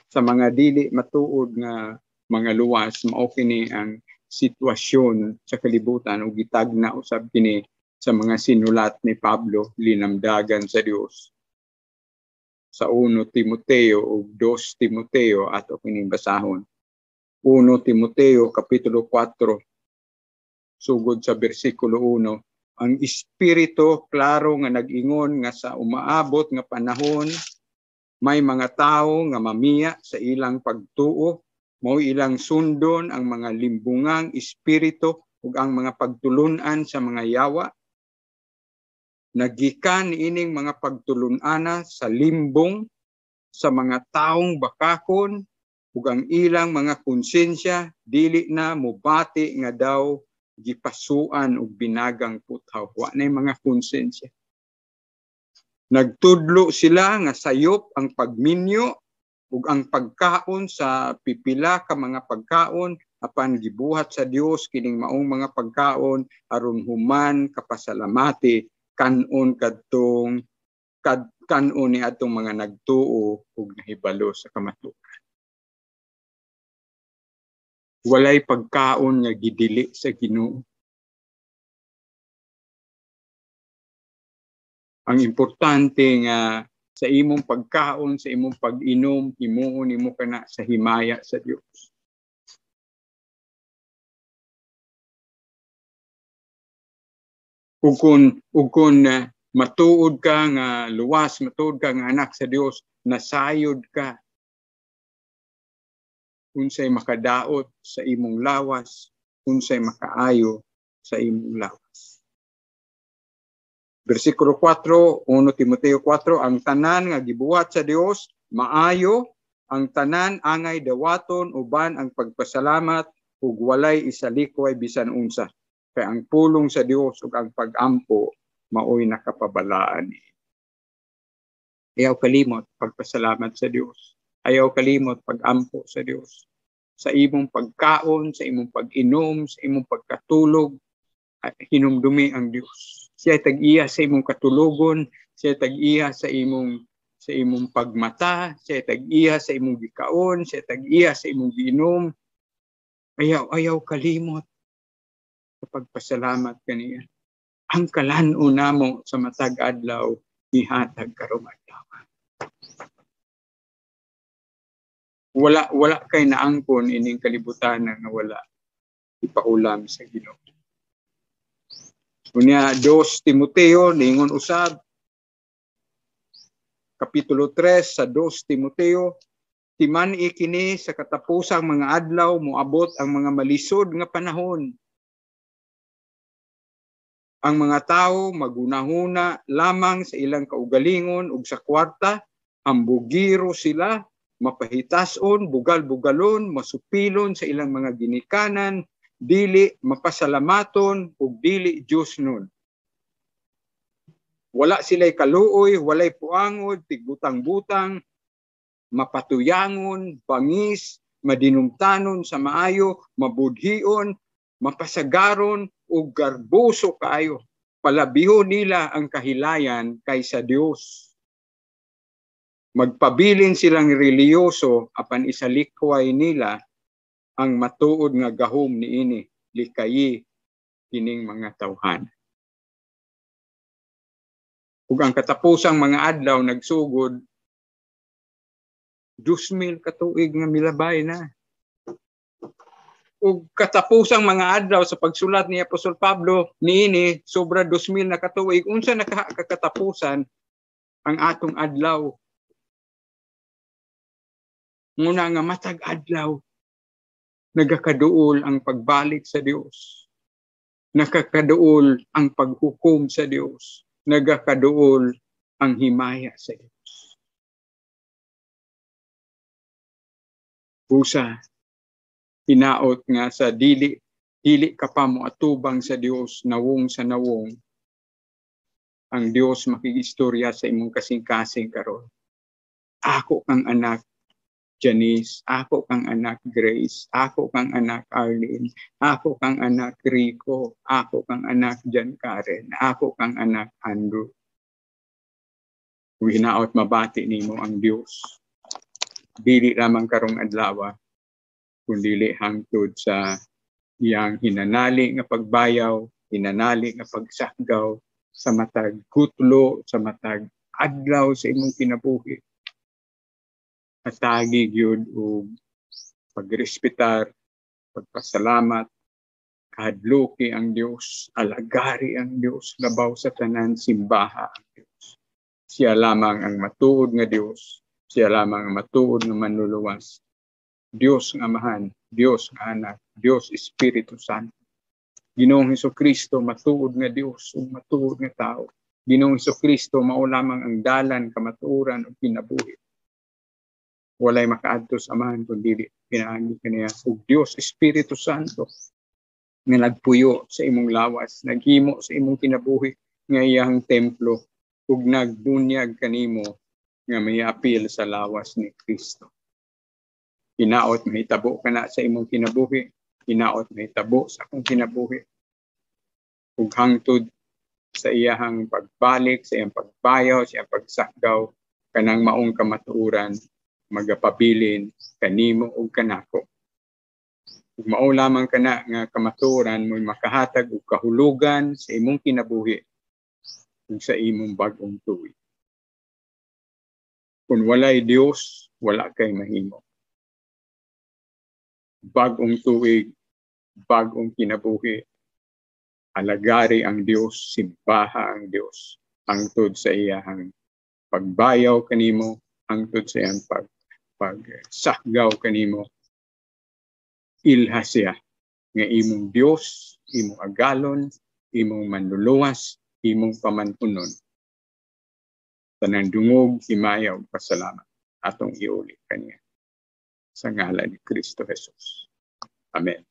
Sa mga dili matuod nga mga luwas, mao kini ang sitwasyon sa kalibutan ug gitagna usab kini sa mga sinulat ni Pablo linamdagan sa Dios. Sa 1 Timoteo ug 2 Timoteo ato kining basahon. 1 Timoteo kapitulo 4 sugod sa bersikulo 1, ang Espiritu klaro nga nag-ingon nga sa umaabot nga panahon may mga tawo nga mamiya sa ilang pagtuo, mao ilang sundon ang mga limbungang espiritu ug ang mga pagtulunan sa mga yawa. Nagikan ining mga pagtulunana sa limbong sa mga taong bakakon ug ang ilang mga konsensya dili na mubati nga daw gipasuan og binagang puthaw. Wa nay mga konsensya. Nagtudlo sila nga sayop ang pagminyo ug ang pagkaon sa pipila ka mga pagkaon apan gibuhat sa Dios kining maong mga pagkaon aron human kapasalamati kanon ni atong mga nagtuo ug nahibalo sa kamatukan. Walay pagkaon nga gidili sa Ginoo. Ang importante nga sa imong pagkaon, sa imong pag-inom, himuon nimo kana sa himaya sa Dios. Ug kung matuod ka nga luwas, matuod ka nga anak sa Dios, nasayod ka. Unsay makadaot sa imong lawas, unsay makaayo sa imong lawas. Versikulo 4, 1 Timoteo 4, ang tanan nga gibuhat sa Dios maayo, ang tanan angay dawaton uban ang pagpasalamat ug walay isalikway bisan unsa. Kaya ang pulong sa Dios ug ang pag-ampo maoy nakapabalaan ni. Ayaw kalimot pagpasalamat sa Dios. Ayaw kalimot pag-ampo sa Dios. Sa imong pagkaon, sa imong pag-inom, sa imong pagkatulog, hinumdumi ang Dios. Siya tag-iya sa imong katulogon, siya tag-iya sa imong pagmata, siya tag-iya sa imong gikaon, siya tag-iya sa imong giinom. Ayaw kalimot sa pagpasalamat kaniya. Ang kalan-o namo sa matag adlaw ihatag karong adlaw. Wala kay naangkon ining kalibutan nga wala ipaulam sa Ginoo. Unya 2 Timoteo ningon usab kapitulo 3 sa 2 Timoteo, timan-i kini sa katapusang mga adlaw moabot ang mga malisod nga panahon. Ang mga tao magunahuna lamang sa ilang kaugalingon ug sa kwarta, ambugiro sila, mapahitason, bugal-bugalon, masupilon sa ilang mga ginikanan, dili mapasalamaton ug dili Dios nun. Wala sila'y kaluoy, walay puangod, tigbutang-butang, mapatuyangon, bangis, madinumtanon sa maayo, mabudhion, mapasagaron ug garboso kaayo. Palabihon nila ang kahilayan kaysa Dios. Magpabilin silang reliyoso apan isalikway nila ang matuod nga gahom niini, likayi kining mga tawhan. Ug ang katapusang mga adlaw nagsugod 2,000 ka tuig nga milabay na. Ug katapusang mga adlaw sa pagsulat ni Apostol Pablo niini sobra 2,000 na ka tuig, unsa nakakatapusan ang atong adlaw? Muna nga matag adlaw nagakaduol ang pagbalik sa Dios. Nakakaduol ang paghukom sa Dios. Nagakaduol ang himaya sa Dios. Busa, hinaot nga sa dili ka pa mo atubang sa Dios, nawong sa nawong, ang Dios makigistorya sa imong kasing-kasing karon. Ako kang anak Janice, ako kang anak Grace, ako kang anak Arlene, ako kang anak Rico, ako kang anak Jan Karen, ako kang anak Andrew. Hinaot mabati nimo ang Dios. Dili lamang karong adlaw, kundi hangtod sa iyang hinanali nga pagbayaw, hinanali nga pagsakgaw sa matag gutlo, sa matag adlaw sa imong kinabuhi. Atagi gyud og pagrespetar, pagpasalamat, kahadluki ang Dios, alagari ang Dios, labaw sa tanan simbaha ang Dios. Siya lamang ang matuod nga Dios, siya lamang ang matuod nga manluluwas. Dios nga Amahan, Dios nga Anak, Dios Espiritu Santo. Ginoong Hesukristo matuod nga Dios ug matuod nga tao. Ginoong Hesukristo mao lamang ang dalan kamatuoran ug kinabuhi. Walay makaadto sa Amahan kundi pinaagi kaniya ug Dios Espiritu Santo nga nagpuyo sa imong lawas, naghimo sa imong kinabuhi nga iyang templo ug nagbunyag kanimo nga may apil sa lawas ni Kristo. Hinaot mahitabo kana sa imong kinabuhi, hinaot mahitabo sa akong kinabuhi. Ug hangtod sa iyang pagbalik, sa iyang pagbayaw, sa iyang pagsakgaw kanang maong kamatuoran magapabilin kanimo ug kanako. Ug mao lamang kana nga kamatuoran mo'y makahatag og kahulugan sa imong kinabuhi ug sa imong bag-ong tuig. Kung walay Dios, wala kay mahimo. Bag-ong tuig, bag-ong kinabuhi, alagari ang Dios, simbaha ang Dios, hangtod sa iyang pagbayaw kanimo, hangtod sa iyang pagsakgaw kanimo, ilha siya nga imong Dios, imong agalon, imong manluluwas, imong pamantunon. Tanang dungog, himaya ug pasalamat atong iuli kaniya sa ngalan ni Kristo Jesus. Amen.